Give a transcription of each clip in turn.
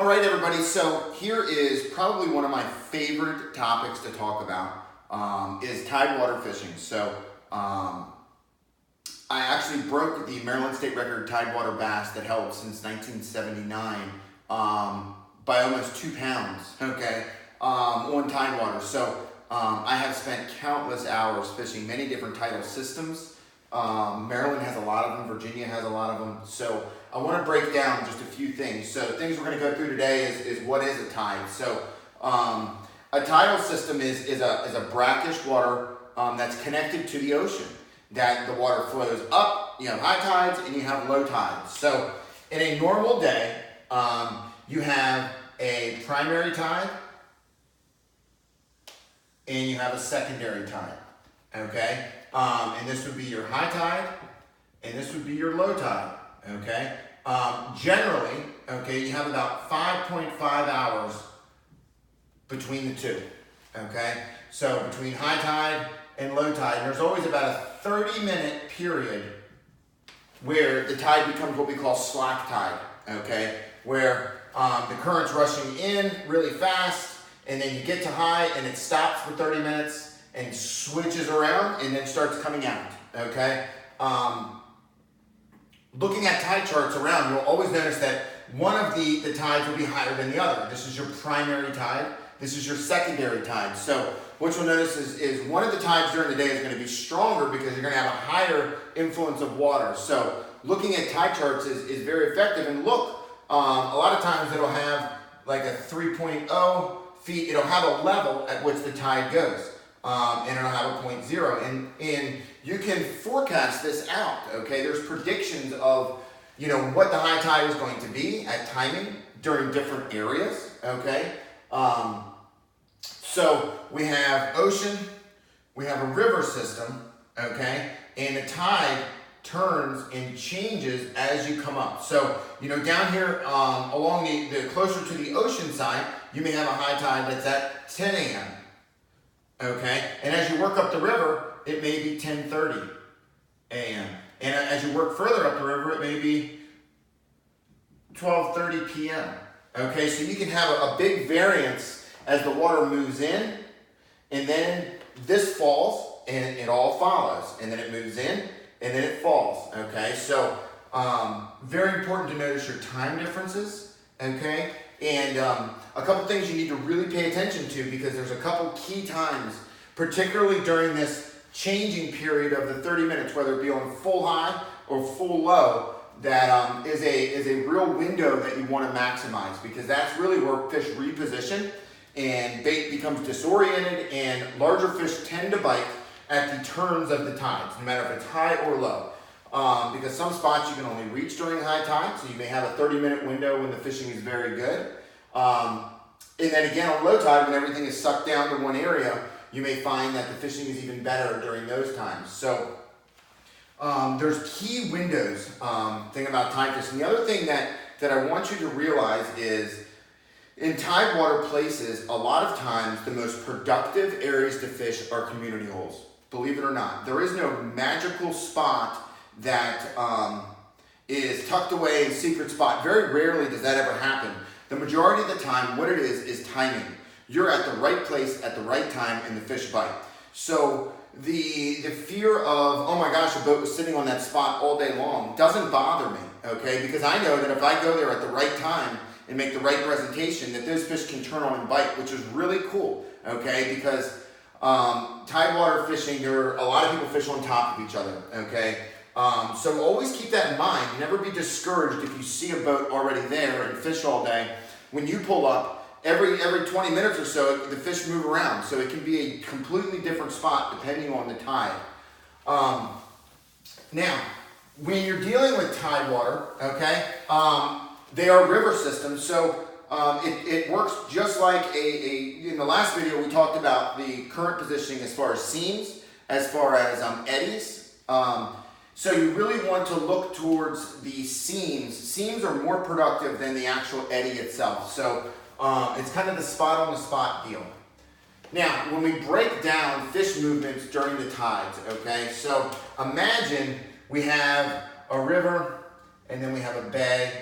All right, everybody, so here is probably one of my favorite topics to talk about is tidewater fishing. So I actually broke the Maryland state record tidewater bass that held since 1979 by almost 2 pounds, okay, on tidewater. So I have spent countless hours fishing many different tidal systems. Maryland has a lot of them, Virginia has a lot of them. So I want to break down just a few things. So things we're going to go through today is what is a tide. So a tidal system is a brackish water that's connected to the ocean. That the water flows up, you have high tides and you have low tides. So in a normal day, you have a primary tide and you have a secondary tide, okay? And this would be your high tide and this would be your low tide, okay? Generally, okay, you have about 5.5 hours between the two, okay? So between high tide and low tide, and there's always about a 30-minute period where the tide becomes what we call slack tide, okay? Where the current's rushing in really fast, and then you get to high and it stops for 30 minutes and switches around and then starts coming out, okay? Looking at tide charts around, you'll always notice that one of the tides will be higher than the other. This is your primary tide. This is your secondary tide. So what you'll notice is one of the tides during the day is going to be stronger because you're going to have a higher influence of water. So looking at tide charts is very effective. And look, a lot of times it'll have like a 3.0 feet. It'll have a level at which the tide goes. And it'll have a 0.0. And you can forecast this out, okay? There's predictions of, you know, what the high tide is going to be at timing during different areas, okay? So we have ocean, we have a river system, okay? And the tide turns and changes as you come up. So, you know, down here along the closer to the ocean side, you may have a high tide that's at 10 a.m., okay? And as you work up the river, it may be 10:30 a.m. And as you work further up the river, it may be 12:30 p.m., okay? So you can have a big variance as the water moves in, and then this falls, and it all follows. And then it moves in, and then it falls, okay? So very important to notice your time differences, okay? And a couple things you need to really pay attention to because there's a couple key times, particularly during this changing period of the 30 minutes, whether it be on full high or full low, that is a real window that you want to maximize because that's really where fish reposition and bait becomes disoriented and larger fish tend to bite at the turns of the tides, no matter if it's high or low. Because some spots you can only reach during high tide, so you may have a 30-minute window when the fishing is very good. And then again on low tide, when everything is sucked down to one area, you may find that the fishing is even better during those times. So there's key windows, thing about tide fishing. The other thing that I want you to realize is in tidewater places, a lot of times the most productive areas to fish are community holes. Believe it or not. There is no magical spot that is tucked away in a secret spot. Very rarely does that ever happen. The majority of the time, what it is timing. You're at the right place at the right time and the fish bite. So the fear of, oh my gosh, a boat was sitting on that spot all day long doesn't bother me, okay? Because I know that if I go there at the right time and make the right presentation, that those fish can turn on and bite, which is really cool, okay? Because tidewater fishing, there are a lot of people fish on top of each other, okay? So always keep that in mind. Never be discouraged if you see a boat already there and fish all day. When you pull up, every 20 minutes or so, the fish move around. So it can be a completely different spot depending on the tide. Now, when you're dealing with tidewater, okay, they are river systems. So it works just like in the last video, we talked about the current positioning as far as seams, as far as eddies. So you really want to look towards the seams. Seams are more productive than the actual eddy itself. So it's kind of the spot on the spot deal. Now, when we break down fish movements during the tides, okay, so imagine we have a river and then we have a bay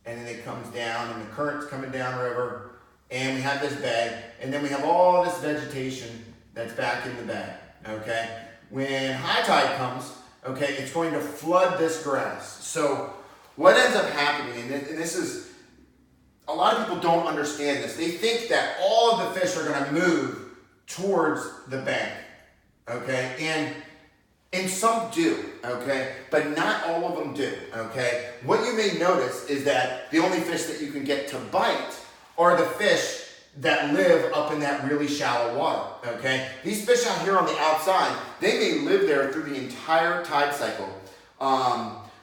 and then it comes down, and the current's coming downriver, and we have this bay, and then we have all this vegetation that's back in the bay, okay? When high tide comes, okay, it's going to flood this grass. So what ends up happening, and this is, a lot of people don't understand this. They think that all of the fish are going to move towards the bank, okay? And some do, okay? But not all of them do, okay? What you may notice is that the only fish that you can get to bite are the fish that live up in that really shallow water, okay? These fish out here on the outside, they may live there through the entire tide cycle.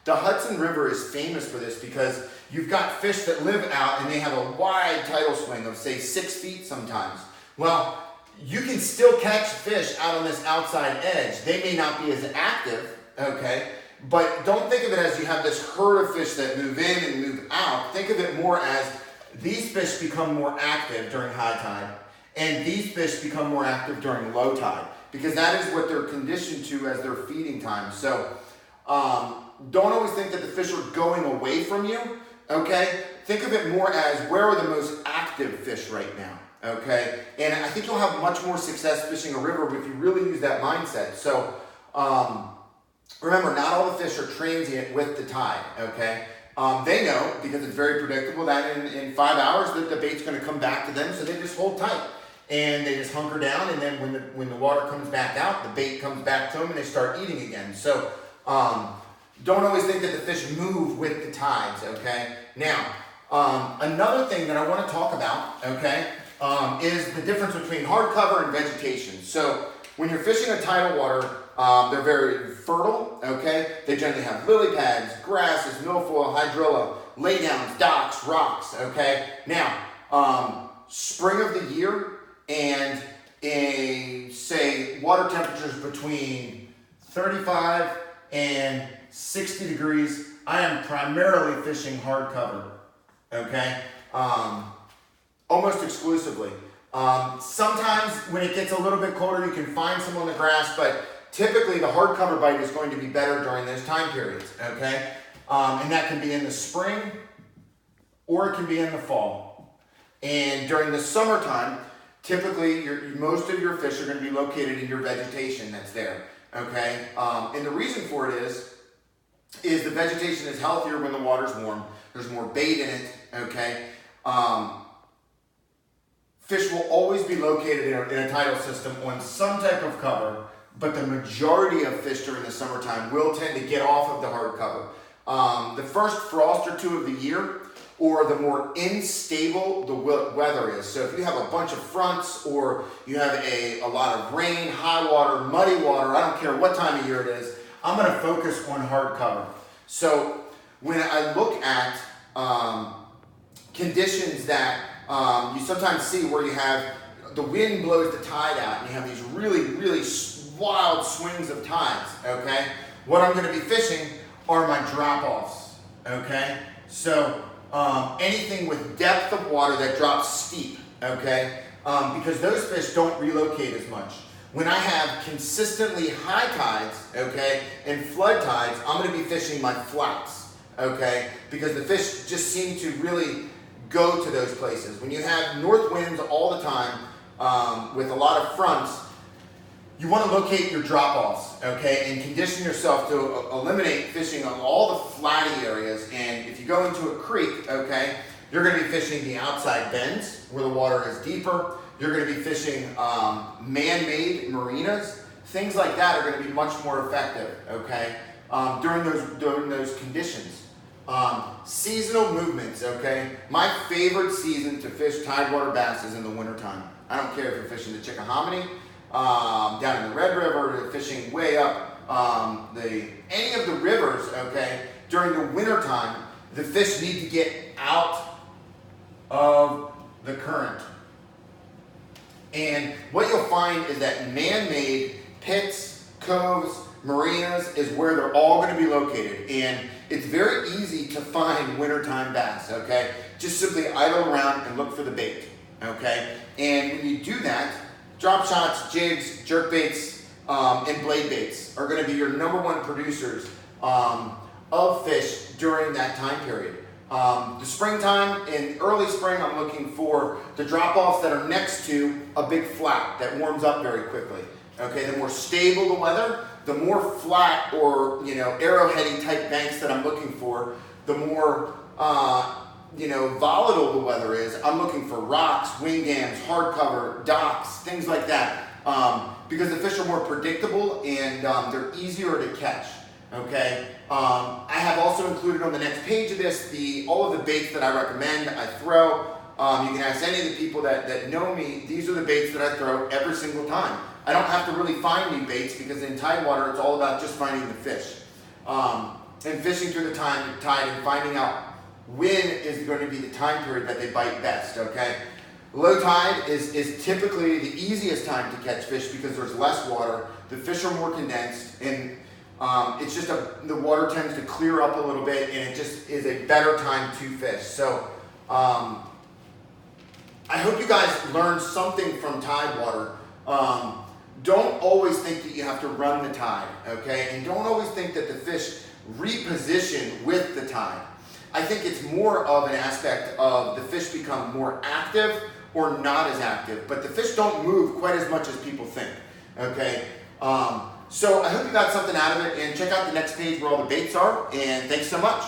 The Hudson River is famous for this because you've got fish that live out and they have a wide tidal swing of say 6 feet sometimes. Well, you can still catch fish out on this outside edge. They may not be as active, okay? But don't think of it as you have this herd of fish that move in and move out. Think of it more as these fish become more active during high tide, and these fish become more active during low tide, because that is what they're conditioned to as their feeding time. So don't always think that the fish are going away from you, okay? Think of it more as where are the most active fish right now, okay? And I think you'll have much more success fishing a river if you really use that mindset. So remember, not all the fish are transient with the tide, okay? They know, because it's very predictable, that in 5 hours that the bait's going to come back to them, so they just hold tight. And they just hunker down, and then when the water comes back out, the bait comes back to them, and they start eating again. So don't always think that the fish move with the tides, okay? Now, another thing that I want to talk about, okay, is the difference between hardcover and vegetation. So when you're fishing a tidal water, they're very fertile, okay? They generally have lily pads, grasses, milfoil, hydrilla, laydowns, docks, rocks, okay? Now, spring of the year and say water temperatures between 35 and 60 degrees, I am primarily fishing hardcover, okay? Almost exclusively. Sometimes when it gets a little bit colder, you can find some on the grass, but typically the hardcover bite is going to be better during those time periods, okay? And that can be in the spring or it can be in the fall. And during the summertime, typically most of your fish are going to be located in your vegetation that's there, okay? And the reason for it is the vegetation is healthier when the water's warm. There's more bait in it, okay? Fish will always be located in a tidal system on some type of cover, but the majority of fish during the summertime will tend to get off of the hard cover. The first frost or two of the year, or the more unstable the weather is. So if you have a bunch of fronts, or you have a lot of rain, high water, muddy water, I don't care what time of year it is, I'm going to focus on hard cover. So when I look at conditions that you sometimes see where you have the wind blows the tide out and you have these really, really wild swings of tides, okay? What I'm going to be fishing are my drop-offs, okay? So anything with depth of water that drops steep, okay? Because those fish don't relocate as much. When I have consistently high tides, okay, and flood tides, I'm going to be fishing my flats, okay? Because the fish just seem to really go to those places. When you have north winds all the time with a lot of fronts, you want to locate your drop-offs, okay, and condition yourself to eliminate fishing on all the flatty areas. And if you go into a creek, okay, you're going to be fishing the outside bends where the water is deeper. You're going to be fishing man-made marinas. Things like that are going to be much more effective, okay, during those conditions. Seasonal movements, okay? My favorite season to fish tidewater bass is in the wintertime. I don't care if you're fishing the Chickahominy, down in the Red River, fishing way up any of the rivers, okay? During the wintertime, the fish need to get out of the current. And what you'll find is that man-made pits, coves, marinas is where they're all going to be located. And it's very easy to find wintertime bass, okay? Just simply idle around and look for the bait, okay? And when you do that, drop shots, jigs, jerk baits, and blade baits are going to be your #1 producers of fish during that time period. The springtime, in early spring, I'm looking for the drop-offs that are next to a big flat that warms up very quickly. Okay, the more stable the weather, the more flat or, arrowheady type banks that I'm looking for, the more, volatile the weather is. I'm looking for rocks, wingams, hardcover, docks, things like that, because the fish are more predictable and they're easier to catch. Okay, I have also included on the next page of this all of the baits that I recommend, I throw. You can ask any of the people that know me, these are the baits that I throw every single time. I don't have to really find new baits because in tidewater it's all about just finding the fish. And fishing through the tide and finding out when is going to be the time period that they bite best, okay? Low tide is typically the easiest time to catch fish because there's less water, the fish are more condensed, and it's just the water tends to clear up a little bit and it just is a better time to fish. So I hope you guys learned something from tidewater. Don't always think that you have to run the tide, okay? And don't always think that the fish reposition with the tide. I think it's more of an aspect of the fish become more active or not as active, but the fish don't move quite as much as people think, okay? So I hope you got something out of it, and check out the next page where all the baits are, and thanks so much.